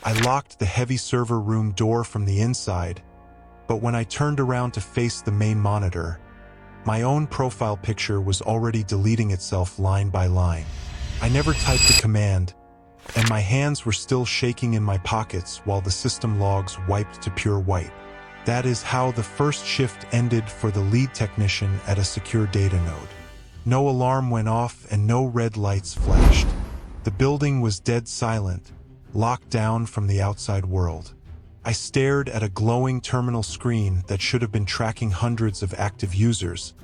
I locked the heavy server room door from the inside, but when I turned around to face the main monitor, my own profile picture was already deleting itself line by line. I never typed a command, and my hands were still shaking in my pockets while the system logs wiped to pure white. That is how the first shift ended for the lead technician at a secure data node. No alarm went off and no red lights flashed. The building was dead silent, locked down from the outside world. I stared at a glowing terminal screen that should have been tracking hundreds of active users,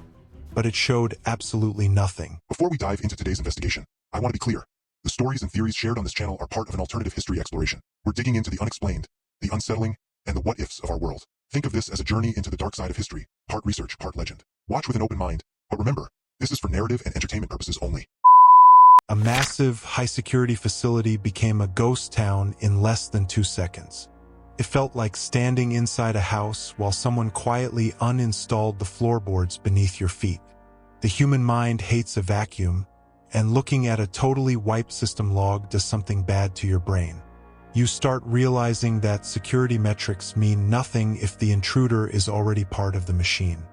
but it showed absolutely nothing. Before we dive into today's investigation, I want to be clear. The stories and theories shared on this channel are part of an alternative history exploration. We're digging into the unexplained, the unsettling, and the what-ifs of our world. Think of this as a journey into the dark side of history, part research, part legend. Watch with an open mind, but remember, this is for narrative and entertainment purposes only. A massive, high-security facility became a ghost town in less than 2 seconds. It felt like standing inside a house while someone quietly uninstalled the floorboards beneath your feet. The human mind hates a vacuum, and looking at a totally wiped system log does something bad to your brain. You start realizing that security metrics mean nothing if the intruder is already part of the machine.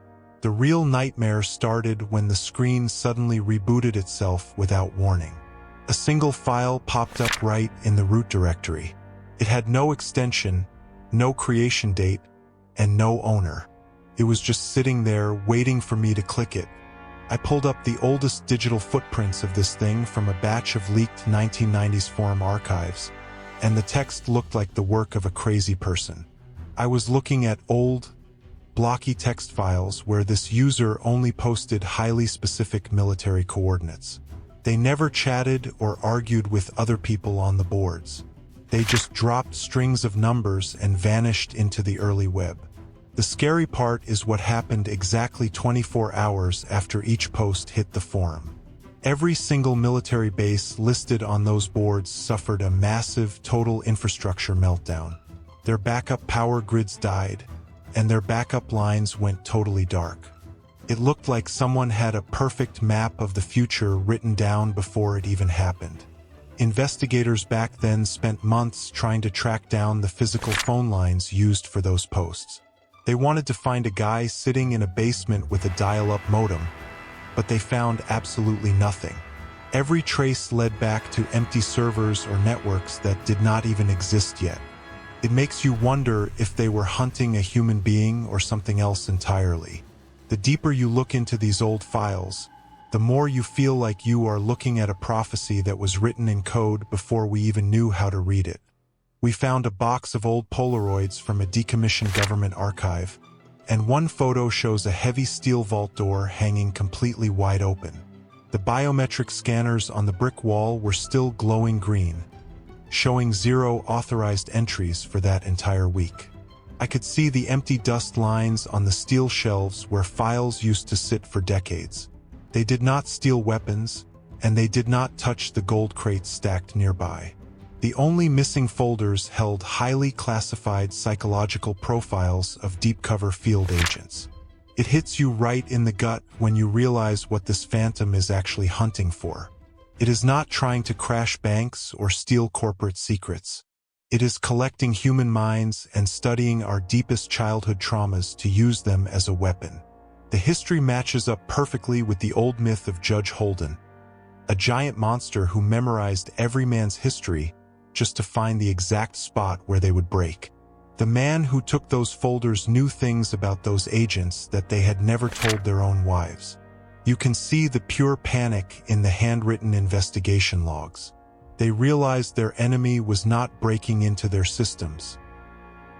The real nightmare started when the screen suddenly rebooted itself without warning. A single file popped up right in the root directory. It had no extension, no creation date, and no owner. It was just sitting there waiting for me to click it. I pulled up the oldest digital footprints of this thing from a batch of leaked 1990s forum archives, and the text looked like the work of a crazy person. I was looking at old, blocky text files where this user only posted highly specific military coordinates. They never chatted or argued with other people on the boards. They just dropped strings of numbers and vanished into the early web. The scary part is what happened exactly 24 hours after each post hit the forum. Every single military base listed on those boards suffered a massive total infrastructure meltdown. Their backup power grids died, and their backup lines went totally dark. It looked like someone had a perfect map of the future written down before it even happened. Investigators back then spent months trying to track down the physical phone lines used for those posts. They wanted to find a guy sitting in a basement with a dial-up modem, but they found absolutely nothing. Every trace led back to empty servers or networks that did not even exist yet. It makes you wonder if they were hunting a human being or something else entirely. The deeper you look into these old files, the more you feel like you are looking at a prophecy that was written in code before we even knew how to read it. We found a box of old Polaroids from a decommissioned government archive, and one photo shows a heavy steel vault door hanging completely wide open. The biometric scanners on the brick wall were still glowing green, showing 0 authorized entries for that entire week. I could see the empty dust lines on the steel shelves where files used to sit for decades. They did not steal weapons, and they did not touch the gold crates stacked nearby. The only missing folders held highly classified psychological profiles of deep cover field agents. It hits you right in the gut when you realize what this phantom is actually hunting for. It is not trying to crash banks or steal corporate secrets. It is collecting human minds and studying our deepest childhood traumas to use them as a weapon. The history matches up perfectly with the old myth of Judge Holden, a giant monster who memorized every man's history just to find the exact spot where they would break. The man who took those folders knew things about those agents that they had never told their own wives. You can see the pure panic in the handwritten investigation logs. They realized their enemy was not breaking into their systems.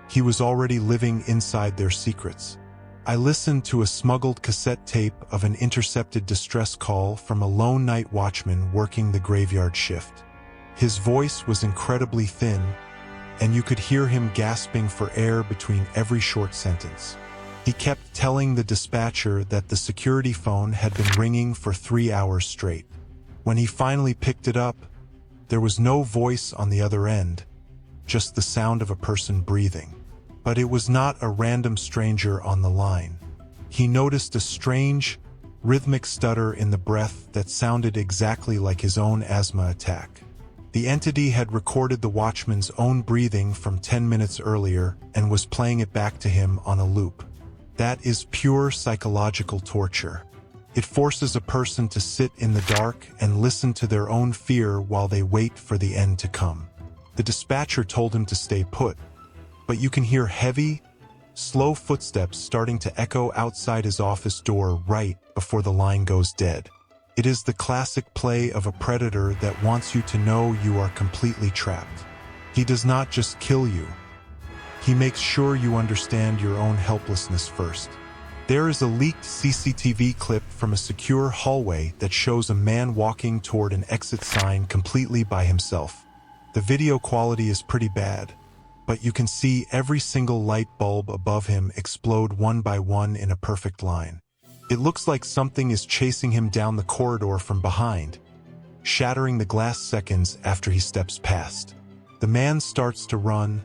He was already living inside their secrets. I listened to a smuggled cassette tape of an intercepted distress call from a lone night watchman working the graveyard shift. His voice was incredibly thin, and you could hear him gasping for air between every short sentence. He kept telling the dispatcher that the security phone had been ringing for 3 hours straight. When he finally picked it up, there was no voice on the other end, just the sound of a person breathing. But it was not a random stranger on the line. He noticed a strange, rhythmic stutter in the breath that sounded exactly like his own asthma attack. The entity had recorded the watchman's own breathing from 10 minutes earlier and was playing it back to him on a loop. That is pure psychological torture. It forces a person to sit in the dark and listen to their own fear while they wait for the end to come. The dispatcher told him to stay put, but you can hear heavy, slow footsteps starting to echo outside his office door right before the line goes dead. It is the classic play of a predator that wants you to know you are completely trapped. He does not just kill you. He makes sure you understand your own helplessness first. There is a leaked CCTV clip from a secure hallway that shows a man walking toward an exit sign completely by himself. The video quality is pretty bad, but you can see every single light bulb above him explode one by one in a perfect line. It looks like something is chasing him down the corridor from behind, shattering the glass seconds after he steps past. The man starts to run,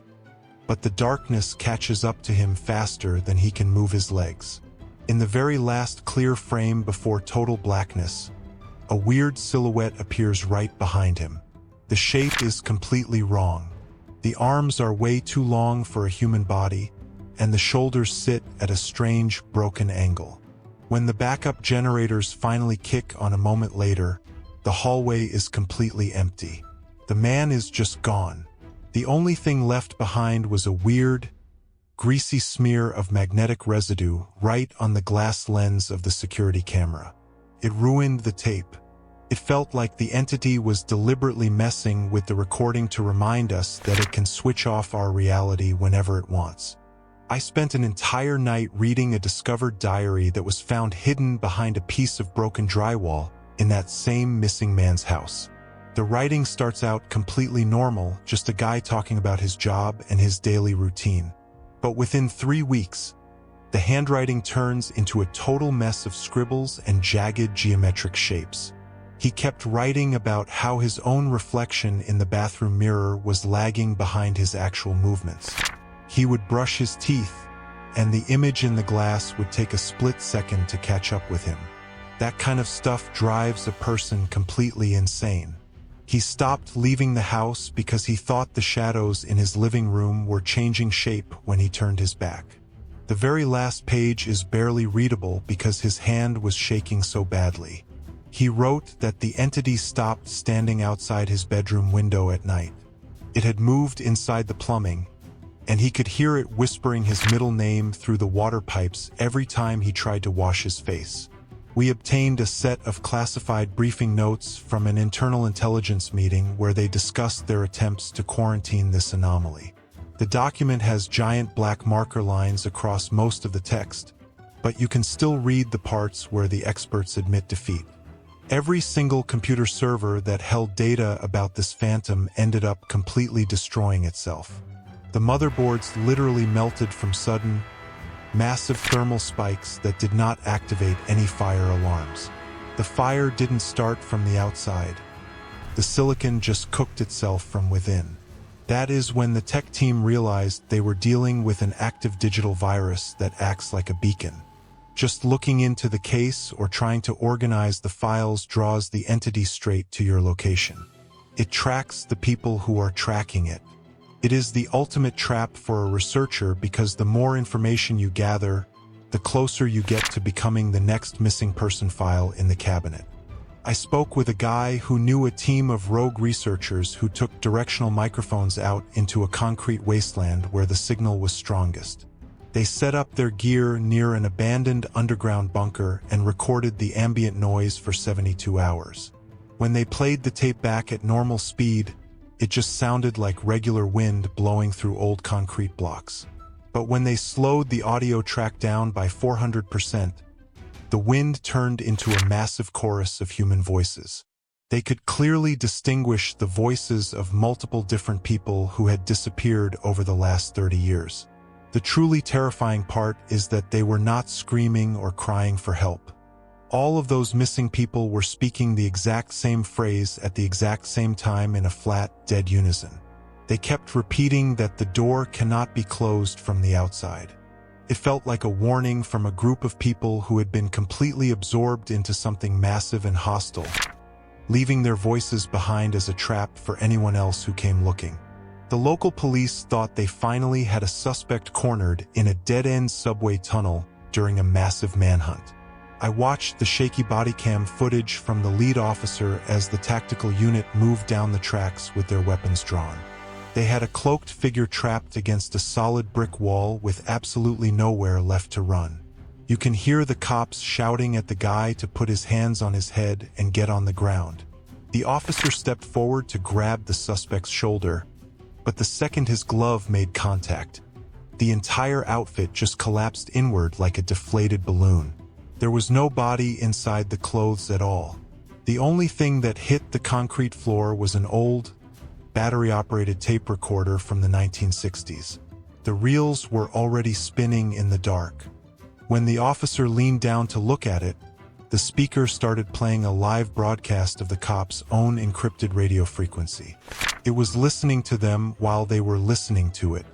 but the darkness catches up to him faster than he can move his legs. In the very last clear frame before total blackness, a weird silhouette appears right behind him. The shape is completely wrong. The arms are way too long for a human body, and the shoulders sit at a strange, broken angle. When the backup generators finally kick on a moment later, the hallway is completely empty. The man is just gone. The only thing left behind was a weird, greasy smear of magnetic residue right on the glass lens of the security camera. It ruined the tape. It felt like the entity was deliberately messing with the recording to remind us that it can switch off our reality whenever it wants. I spent an entire night reading a discovered diary that was found hidden behind a piece of broken drywall in that same missing man's house. The writing starts out completely normal, just a guy talking about his job and his daily routine. But within 3 weeks, the handwriting turns into a total mess of scribbles and jagged geometric shapes. He kept writing about how his own reflection in the bathroom mirror was lagging behind his actual movements. He would brush his teeth, and the image in the glass would take a split second to catch up with him. That kind of stuff drives a person completely insane. He stopped leaving the house because he thought the shadows in his living room were changing shape when he turned his back. The very last page is barely readable because his hand was shaking so badly. He wrote that the entity stopped standing outside his bedroom window at night. It had moved inside the plumbing, and he could hear it whispering his middle name through the water pipes every time he tried to wash his face. We obtained a set of classified briefing notes from an internal intelligence meeting where they discussed their attempts to quarantine this anomaly. The document has giant black marker lines across most of the text, but you can still read the parts where the experts admit defeat. Every single computer server that held data about this phantom ended up completely destroying itself. The motherboards literally melted from sudden, massive thermal spikes that did not activate any fire alarms. The fire didn't start from the outside. The silicon just cooked itself from within. That is when the tech team realized they were dealing with an active digital virus that acts like a beacon. Just looking into the case or trying to organize the files draws the entity straight to your location. It tracks the people who are tracking it. It is the ultimate trap for a researcher because the more information you gather, the closer you get to becoming the next missing person file in the cabinet. I spoke with a guy who knew a team of rogue researchers who took directional microphones out into a concrete wasteland where the signal was strongest. They set up their gear near an abandoned underground bunker and recorded the ambient noise for 72 hours. When they played the tape back at normal speed, it just sounded like regular wind blowing through old concrete blocks. But when they slowed the audio track down by 400%, the wind turned into a massive chorus of human voices. They could clearly distinguish the voices of multiple different people who had disappeared over the last 30 years. The truly terrifying part is that they were not screaming or crying for help. All of those missing people were speaking the exact same phrase at the exact same time in a flat, dead unison. They kept repeating that the door cannot be closed from the outside. It felt like a warning from a group of people who had been completely absorbed into something massive and hostile. leaving their voices behind as a trap for anyone else who came looking. The local police thought they finally had a suspect cornered in a dead-end subway tunnel during a massive manhunt. I watched the shaky body cam footage from the lead officer as the tactical unit moved down the tracks with their weapons drawn. They had a cloaked figure trapped against a solid brick wall with absolutely nowhere left to run. You can hear the cops shouting at the guy to put his hands on his head and get on the ground. The officer stepped forward to grab the suspect's shoulder, but the second his glove made contact, the entire outfit just collapsed inward like a deflated balloon. There was no body inside the clothes at all. The only thing that hit the concrete floor was an old, battery-operated tape recorder from the 1960s. The reels were already spinning in the dark. When the officer leaned down to look at it, the speaker started playing a live broadcast of the cops' own encrypted radio frequency. It was listening to them while they were listening to it.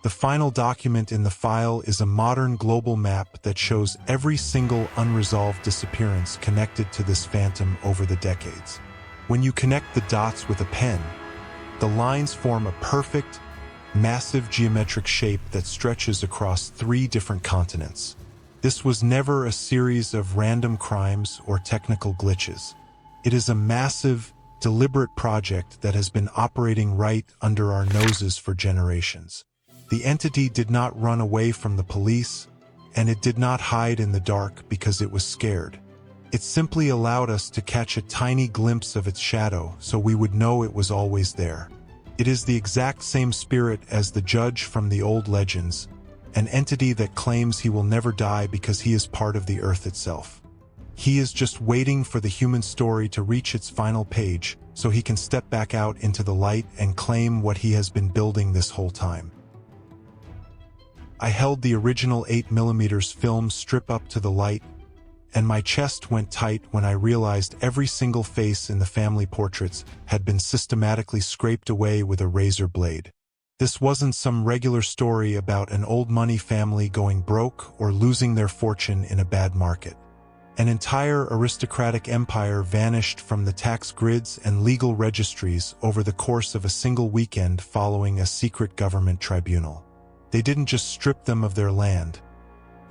The final document in the file is a modern global map that shows every single unresolved disappearance connected to this phantom over the decades. When you connect the dots with a pen, the lines form a perfect, massive geometric shape that stretches across 3 different continents. This was never a series of random crimes or technical glitches. It is a massive, deliberate project that has been operating right under our noses for generations. The entity did not run away from the police, and it did not hide in the dark because it was scared. It simply allowed us to catch a tiny glimpse of its shadow so we would know it was always there. It is the exact same spirit as the judge from the old legends, an entity that claims he will never die because he is part of the earth itself. He is just waiting for the human story to reach its final page so he can step back out into the light and claim what he has been building this whole time. I held the original 8mm film strip up to the light, and my chest went tight when I realized every single face in the family portraits had been systematically scraped away with a razor blade. This wasn't some regular story about an old money family going broke or losing their fortune in a bad market. An entire aristocratic empire vanished from the tax grids and legal registries over the course of a single weekend following a secret government tribunal. They didn't just strip them of their land.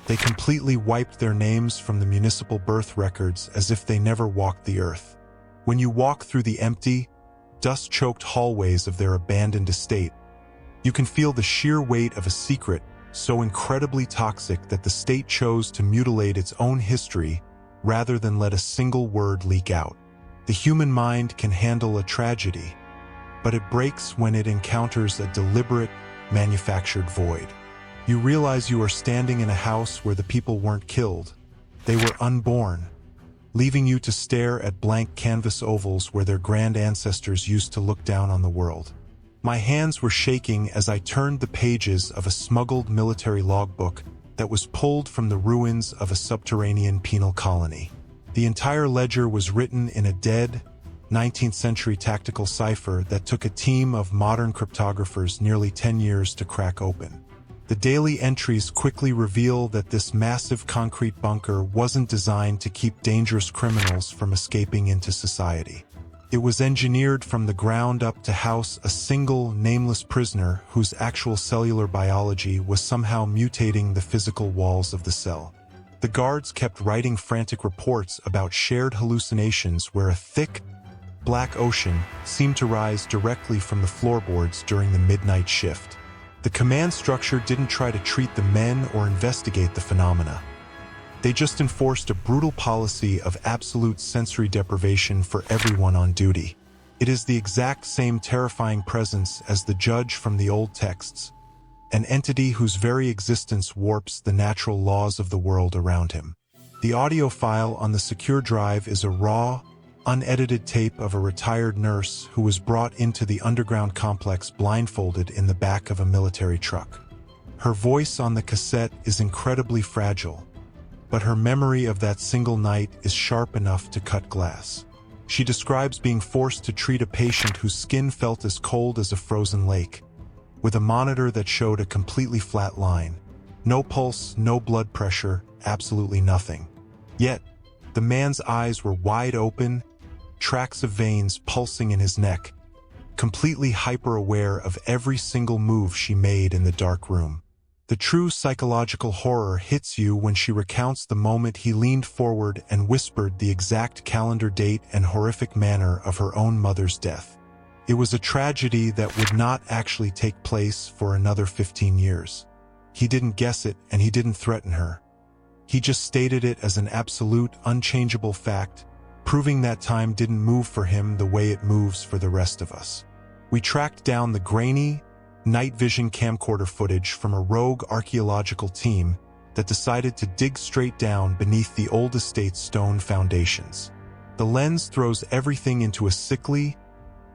They completely wiped their names from the municipal birth records as if they never walked the earth. When you walk through the empty, dust-choked hallways of their abandoned estate, you can feel the sheer weight of a secret so incredibly toxic that the state chose to mutilate its own history rather than let a single word leak out. The human mind can handle a tragedy, but it breaks when it encounters a deliberate, manufactured void. You realize you are standing in a house where the people weren't killed. They were unborn, leaving you to stare at blank canvas ovals where their grand ancestors used to look down on the world. My hands were shaking as I turned the pages of a smuggled military logbook that was pulled from the ruins of a subterranean penal colony. The entire ledger was written in a dead, 19th century tactical cipher that took a team of modern cryptographers nearly 10 years to crack open. The daily entries quickly reveal that this massive concrete bunker wasn't designed to keep dangerous criminals from escaping into society. It was engineered from the ground up to house a single, nameless prisoner whose actual cellular biology was somehow mutating the physical walls of the cell. The guards kept writing frantic reports about shared hallucinations where a thick, black ocean seemed to rise directly from the floorboards during the midnight shift. The command structure didn't try to treat the men or investigate the phenomena. They just enforced a brutal policy of absolute sensory deprivation for everyone on duty. It is the exact same terrifying presence as the judge from the old texts, an entity whose very existence warps the natural laws of the world around him. The audio file on the secure drive is a raw, unedited tape of a retired nurse who was brought into the underground complex blindfolded in the back of a military truck. Her voice on the cassette is incredibly fragile, but her memory of that single night is sharp enough to cut glass. She describes being forced to treat a patient whose skin felt as cold as a frozen lake, with a monitor that showed a completely flat line. No pulse, no blood pressure, absolutely nothing. Yet, the man's eyes were wide open, tracts of veins pulsing in his neck, completely hyper-aware of every single move she made in the dark room. The true psychological horror hits you when she recounts the moment he leaned forward and whispered the exact calendar date and horrific manner of her own mother's death. It was a tragedy that would not actually take place for another 15 years. He didn't guess it, and he didn't threaten her. He just stated it as an absolute, unchangeable fact, proving that time didn't move for him the way it moves for the rest of us. We tracked down the grainy, night vision camcorder footage from a rogue archaeological team that decided to dig straight down beneath the old estate's stone foundations. The lens throws everything into a sickly,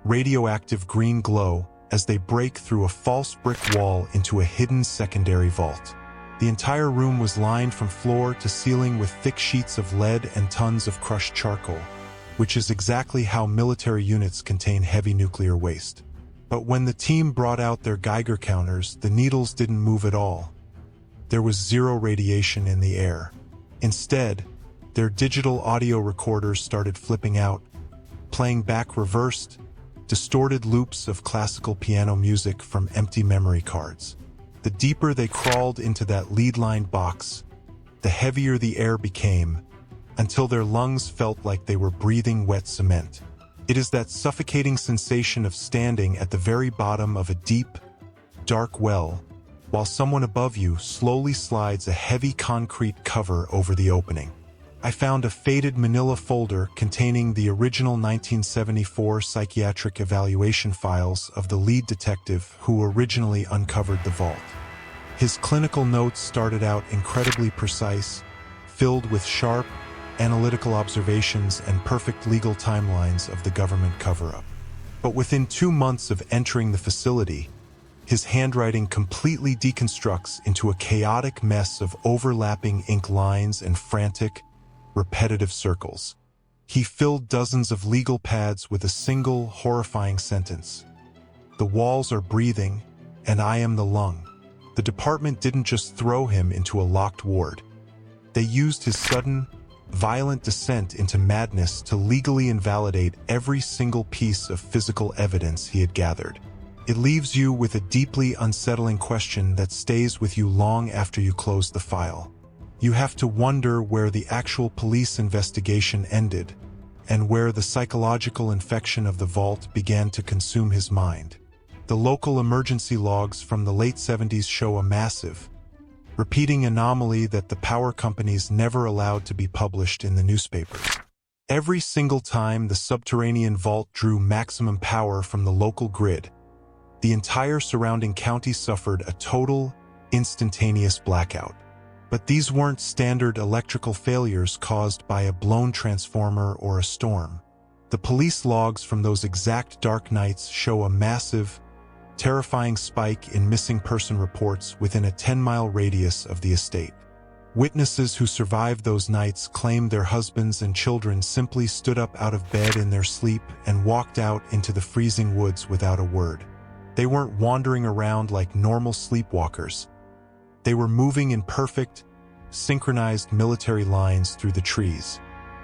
radioactive green glow as they break through a false brick wall into a hidden secondary vault. The entire room was lined from floor to ceiling with thick sheets of lead and tons of crushed charcoal, which is exactly how military units contain heavy nuclear waste. But when the team brought out their Geiger counters, the needles didn't move at all. There was zero radiation in the air. Instead, their digital audio recorders started flipping out, playing back reversed, distorted loops of classical piano music from empty memory cards. The deeper they crawled into that lead-lined box, the heavier the air became, until their lungs felt like they were breathing wet cement. It is that suffocating sensation of standing at the very bottom of a deep, dark well, while someone above you slowly slides a heavy concrete cover over the opening. I found a faded manila folder containing the original 1974 psychiatric evaluation files of the lead detective who originally uncovered the vault. His clinical notes started out incredibly precise, filled with sharp, analytical observations and perfect legal timelines of the government cover-up. But within 2 months of entering the facility, his handwriting completely deconstructs into a chaotic mess of overlapping ink lines and frantic, repetitive circles. He filled dozens of legal pads with a single, horrifying sentence. "The walls are breathing, and I am the lung." The department didn't just throw him into a locked ward. They used his sudden, violent descent into madness to legally invalidate every single piece of physical evidence he had gathered. It leaves you with a deeply unsettling question that stays with you long after you close the file. You have to wonder where the actual police investigation ended, and where the psychological infection of the vault began to consume his mind. The local emergency logs from the late 70s show a massive, repeating anomaly that the power companies never allowed to be published in the newspapers. Every single time the subterranean vault drew maximum power from the local grid, the entire surrounding county suffered a total, instantaneous blackout. But these weren't standard electrical failures caused by a blown transformer or a storm. The police logs from those exact dark nights show a massive, terrifying spike in missing person reports within a 10-mile radius of the estate. Witnesses who survived those nights claimed their husbands and children simply stood up out of bed in their sleep and walked out into the freezing woods without a word. They weren't wandering around like normal sleepwalkers. They were moving in perfect, synchronized military lines through the trees.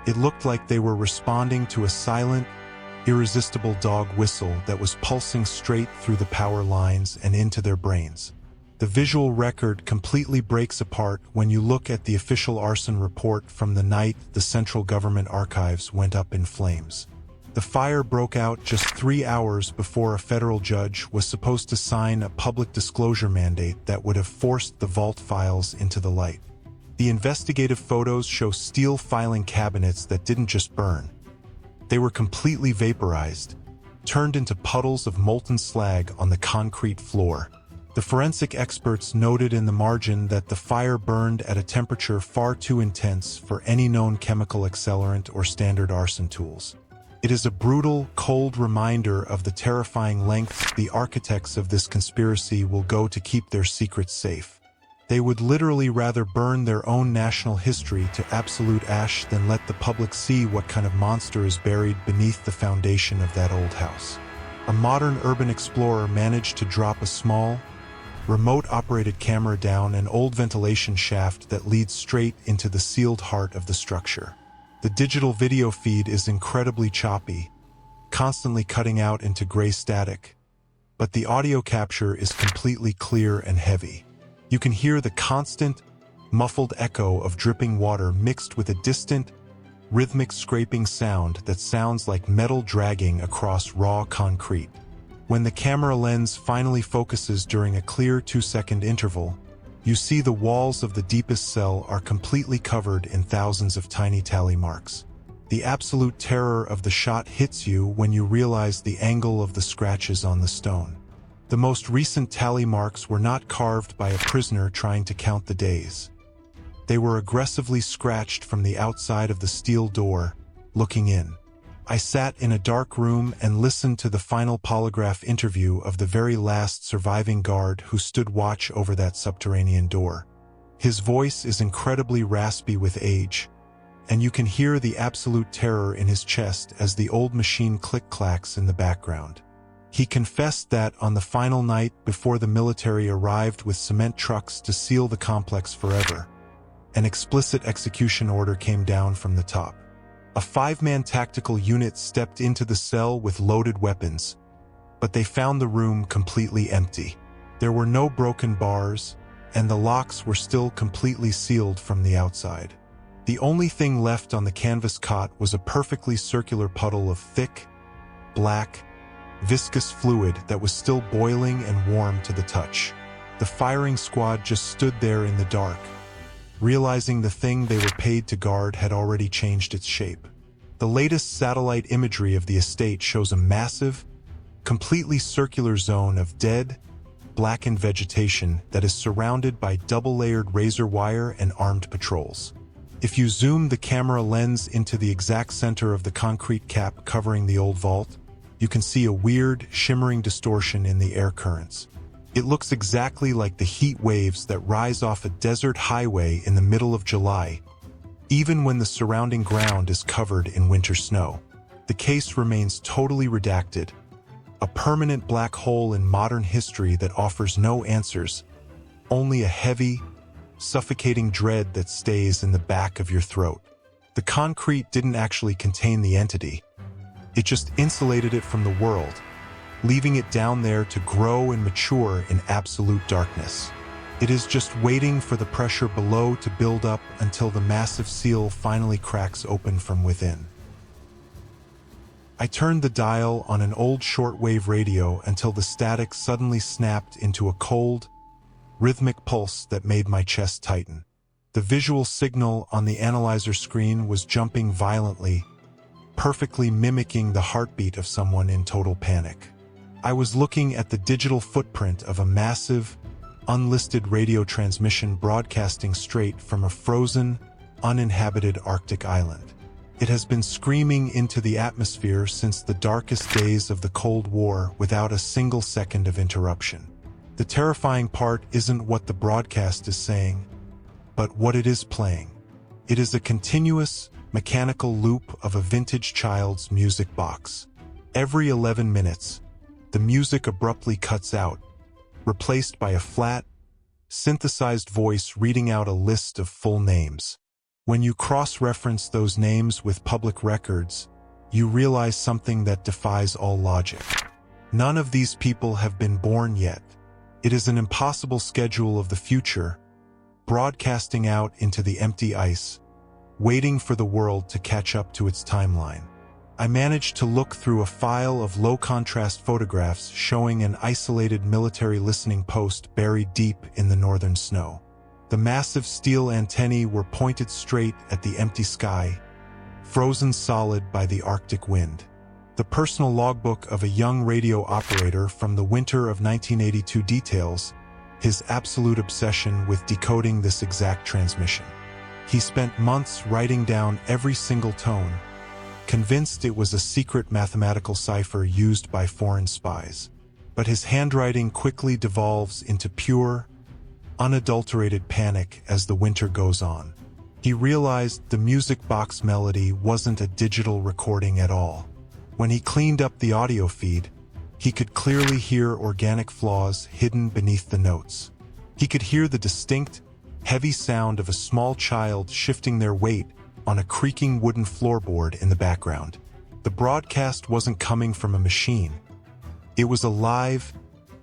It looked like they were responding to a silent, irresistible dog whistle that was pulsing straight through the power lines and into their brains. The visual record completely breaks apart when you look at the official arson report from the night the Central Government Archives went up in flames. The fire broke out just 3 hours before a federal judge was supposed to sign a public disclosure mandate that would have forced the vault files into the light. The investigative photos show steel filing cabinets that didn't just burn. They were completely vaporized, turned into puddles of molten slag on the concrete floor. The forensic experts noted in the margin that the fire burned at a temperature far too intense for any known chemical accelerant or standard arson tools. It is a brutal, cold reminder of the terrifying lengths the architects of this conspiracy will go to keep their secrets safe. They would literally rather burn their own national history to absolute ash than let the public see what kind of monster is buried beneath the foundation of that old house. A modern urban explorer managed to drop a small, remote-operated camera down an old ventilation shaft that leads straight into the sealed heart of the structure. The digital video feed is incredibly choppy, constantly cutting out into gray static, but the audio capture is completely clear and heavy. You can hear the constant, muffled echo of dripping water mixed with a distant, rhythmic scraping sound that sounds like metal dragging across raw concrete. When the camera lens finally focuses during a clear 2-second interval, you see the walls of the deepest cell are completely covered in thousands of tiny tally marks. The absolute terror of the shot hits you when you realize the angle of the scratches on the stone. The most recent tally marks were not carved by a prisoner trying to count the days. They were aggressively scratched from the outside of the steel door, looking in. I sat in a dark room and listened to the final polygraph interview of the very last surviving guard who stood watch over that subterranean door. His voice is incredibly raspy with age, and you can hear the absolute terror in his chest as the old machine click-clacks in the background. He confessed that on the final night before the military arrived with cement trucks to seal the complex forever, an explicit execution order came down from the top. A 5-man tactical unit stepped into the cell with loaded weapons, but they found the room completely empty. There were no broken bars, and the locks were still completely sealed from the outside. The only thing left on the canvas cot was a perfectly circular puddle of thick, black, viscous fluid that was still boiling and warm to the touch. The firing squad just stood there in the dark, realizing the thing they were paid to guard had already changed its shape. The latest satellite imagery of the estate shows a massive, completely circular zone of dead, blackened vegetation that is surrounded by double-layered razor wire and armed patrols. If you zoom the camera lens into the exact center of the concrete cap covering the old vault, you can see a weird, shimmering distortion in the air currents. It looks exactly like the heat waves that rise off a desert highway in the middle of July, even when the surrounding ground is covered in winter snow. The case remains totally redacted, a permanent black hole in modern history that offers no answers, only a heavy, suffocating dread that stays in the back of your throat. The concrete didn't actually contain the entity. It just insulated it from the world, leaving it down there to grow and mature in absolute darkness. It is just waiting for the pressure below to build up until the massive seal finally cracks open from within. I turned the dial on an old shortwave radio until the static suddenly snapped into a cold, rhythmic pulse that made my chest tighten. The visual signal on the analyzer screen was jumping violently, perfectly mimicking the heartbeat of someone in total panic. I was looking at the digital footprint of a massive, unlisted radio transmission broadcasting straight from a frozen, uninhabited Arctic island. It has been screaming into the atmosphere since the darkest days of the Cold War without a single second of interruption. The terrifying part isn't what the broadcast is saying, but what it is playing. It is a continuous, mechanical loop of a vintage child's music box. Every 11 minutes, the music abruptly cuts out, replaced by a flat, synthesized voice reading out a list of full names. When you cross-reference those names with public records, you realize something that defies all logic. None of these people have been born yet. It is an impossible schedule of the future, broadcasting out into the empty ice, waiting for the world to catch up to its timeline. I managed to look through a file of low-contrast photographs showing an isolated military listening post buried deep in the northern snow. The massive steel antennae were pointed straight at the empty sky, frozen solid by the Arctic wind. The personal logbook of a young radio operator from the winter of 1982 details his absolute obsession with decoding this exact transmission. He spent months writing down every single tone, convinced it was a secret mathematical cipher used by foreign spies. But his handwriting quickly devolves into pure, unadulterated panic as the winter goes on. He realized the music box melody wasn't a digital recording at all. When he cleaned up the audio feed, he could clearly hear organic flaws hidden beneath the notes. He could hear the distinct, heavy sound of a small child shifting their weight on a creaking wooden floorboard in the background. The broadcast wasn't coming from a machine. It was a live,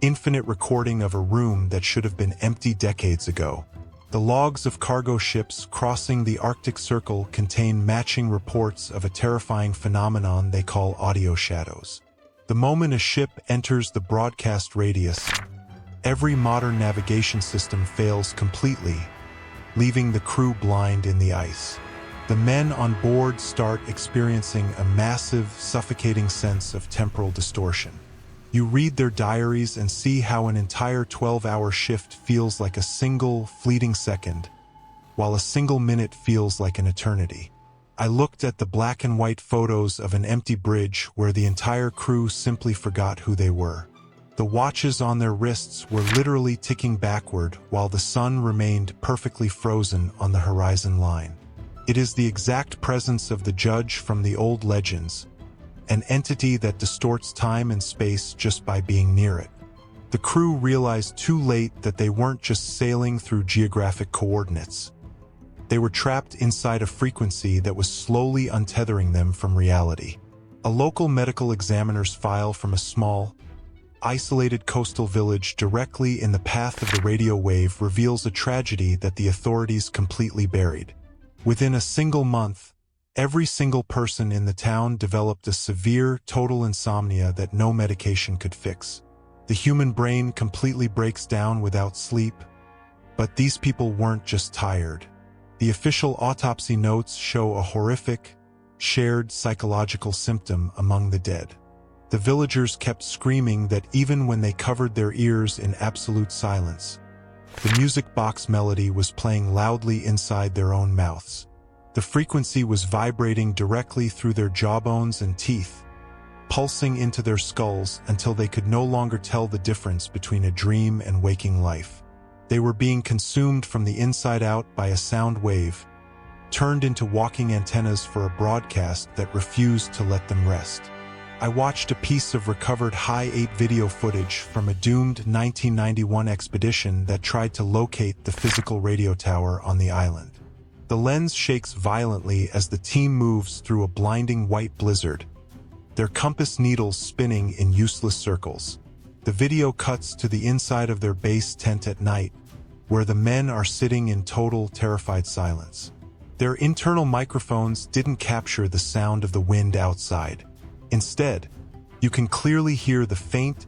infinite recording of a room that should have been empty decades ago. The logs of cargo ships crossing the Arctic Circle contain matching reports of a terrifying phenomenon they call audio shadows. The moment a ship enters the broadcast radius, every modern navigation system fails completely, leaving the crew blind in the ice. The men on board start experiencing a massive, suffocating sense of temporal distortion. You read their diaries and see how an entire 12-hour shift feels like a single, fleeting second, while a single minute feels like an eternity. I looked at the black and white photos of an empty bridge where the entire crew simply forgot who they were. The watches on their wrists were literally ticking backward while the sun remained perfectly frozen on the horizon line. It is the exact presence of the judge from the old legends, an entity that distorts time and space just by being near it. The crew realized too late that they weren't just sailing through geographic coordinates. They were trapped inside a frequency that was slowly untethering them from reality. A local medical examiner's file from a small, isolated coastal village directly in the path of the radio wave reveals a tragedy that the authorities completely buried. Within a single month, every single person in the town developed a severe, total insomnia that no medication could fix. The human brain completely breaks down without sleep, but these people weren't just tired. The official autopsy notes show a horrific, shared psychological symptom among the dead. The villagers kept screaming that even when they covered their ears in absolute silence, the music box melody was playing loudly inside their own mouths. The frequency was vibrating directly through their jawbones and teeth, pulsing into their skulls until they could no longer tell the difference between a dream and waking life. They were being consumed from the inside out by a sound wave, turned into walking antennas for a broadcast that refused to let them rest. I watched a piece of recovered high-8 video footage from a doomed 1991 expedition that tried to locate the physical radio tower on the island. The lens shakes violently as the team moves through a blinding white blizzard, their compass needles spinning in useless circles. The video cuts to the inside of their base tent at night, where the men are sitting in total, terrified silence. Their internal microphones didn't capture the sound of the wind outside. Instead, you can clearly hear the faint,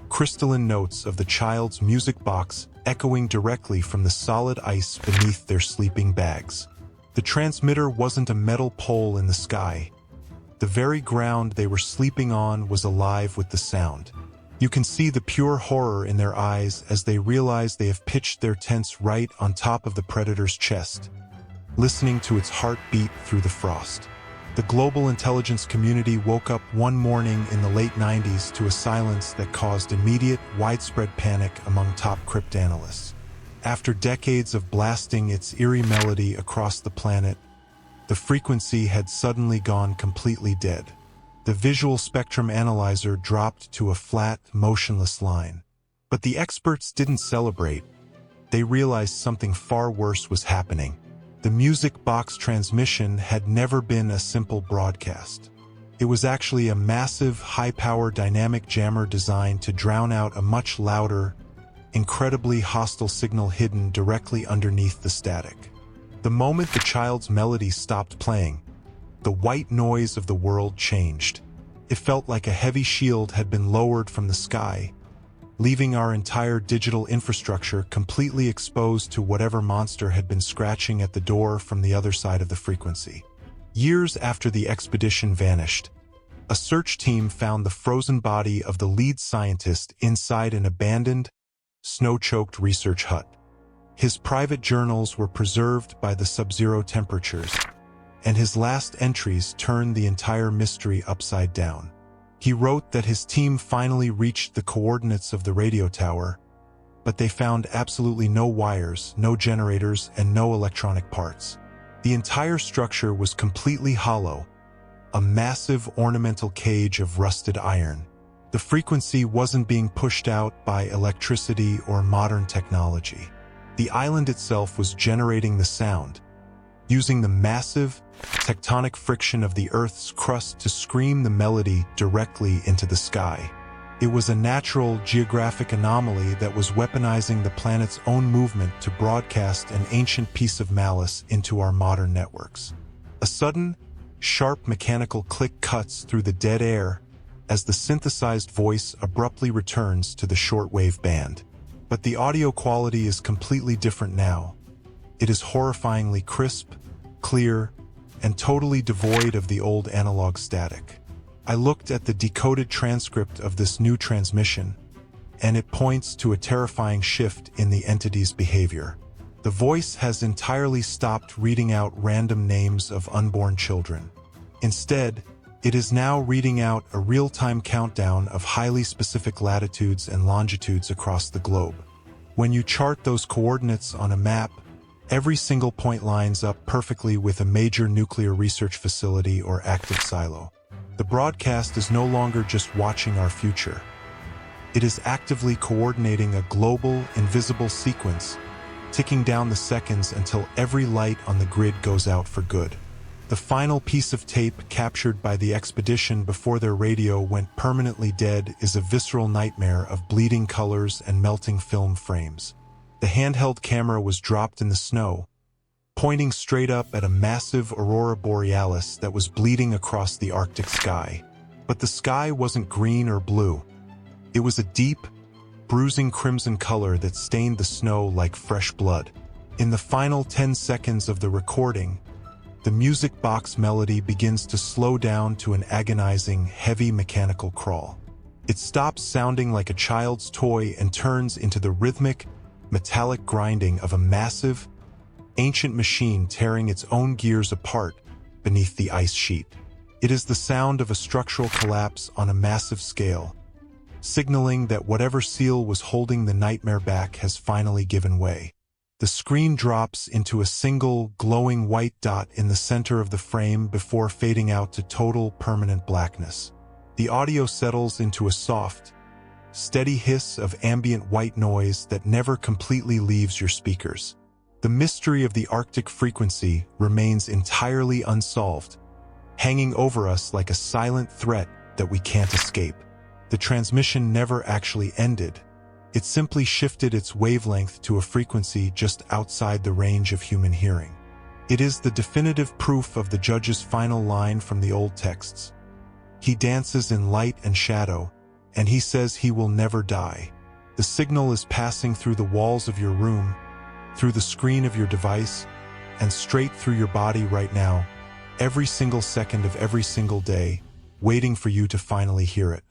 crystalline notes of the child's music box echoing directly from the solid ice beneath their sleeping bags. The transmitter wasn't a metal pole in the sky. The very ground they were sleeping on was alive with the sound. You can see the pure horror in their eyes as they realize they have pitched their tents right on top of the predator's chest, listening to its heartbeat through the frost. The global intelligence community woke up one morning in the late 90s to a silence that caused immediate, widespread panic among top crypt analysts. After decades of blasting its eerie melody across the planet, the frequency had suddenly gone completely dead. The visual spectrum analyzer dropped to a flat, motionless line. But the experts didn't celebrate. They realized something far worse was happening. The music box transmission had never been a simple broadcast. It was actually a massive, high-power dynamic jammer designed to drown out a much louder, incredibly hostile signal hidden directly underneath the static. The moment the child's melody stopped playing, the white noise of the world changed. It felt like a heavy shield had been lowered from the sky, leaving our entire digital infrastructure completely exposed to whatever monster had been scratching at the door from the other side of the frequency. Years after the expedition vanished, a search team found the frozen body of the lead scientist inside an abandoned, snow-choked research hut. His private journals were preserved by the sub-zero temperatures, and his last entries turned the entire mystery upside down. He wrote that his team finally reached the coordinates of the radio tower, but they found absolutely no wires, no generators, and no electronic parts. The entire structure was completely hollow, a massive ornamental cage of rusted iron. The frequency wasn't being pushed out by electricity or modern technology. The island itself was generating the sound, using the massive, tectonic friction of the Earth's crust to scream the melody directly into the sky. It was a natural geographic anomaly that was weaponizing the planet's own movement to broadcast an ancient piece of malice into our modern networks. A sudden, sharp mechanical click cuts through the dead air as the synthesized voice abruptly returns to the shortwave band. But the audio quality is completely different now. It is horrifyingly crisp, clear, and totally devoid of the old analog static. I looked at the decoded transcript of this new transmission, and it points to a terrifying shift in the entity's behavior. The voice has entirely stopped reading out random names of unborn children. Instead, it is now reading out a real-time countdown of highly specific latitudes and longitudes across the globe. When you chart those coordinates on a map, every single point lines up perfectly with a major nuclear research facility or active silo. The broadcast is no longer just watching our future. It is actively coordinating a global, invisible sequence, ticking down the seconds until every light on the grid goes out for good. The final piece of tape captured by the expedition before their radio went permanently dead is a visceral nightmare of bleeding colors and melting film frames. The handheld camera was dropped in the snow, pointing straight up at a massive aurora borealis that was bleeding across the Arctic sky. But the sky wasn't green or blue. It was a deep, bruising crimson color that stained the snow like fresh blood. In the final 10 seconds of the recording, the music box melody begins to slow down to an agonizing, heavy mechanical crawl. It stops sounding like a child's toy and turns into the rhythmic, metallic grinding of a massive, ancient machine tearing its own gears apart beneath the ice sheet. It is the sound of a structural collapse on a massive scale, signaling that whatever seal was holding the nightmare back has finally given way. The screen drops into a single, glowing white dot in the center of the frame before fading out to total, permanent blackness. The audio settles into a soft, steady hiss of ambient white noise that never completely leaves your speakers. The mystery of the Arctic frequency remains entirely unsolved, hanging over us like a silent threat that we can't escape. The transmission never actually ended. It simply shifted its wavelength to a frequency just outside the range of human hearing. It is the definitive proof of the judge's final line from the old texts. He dances in light and shadow, and he says he will never die. The signal is passing through the walls of your room, through the screen of your device, and straight through your body right now, every single second of every single day, waiting for you to finally hear it.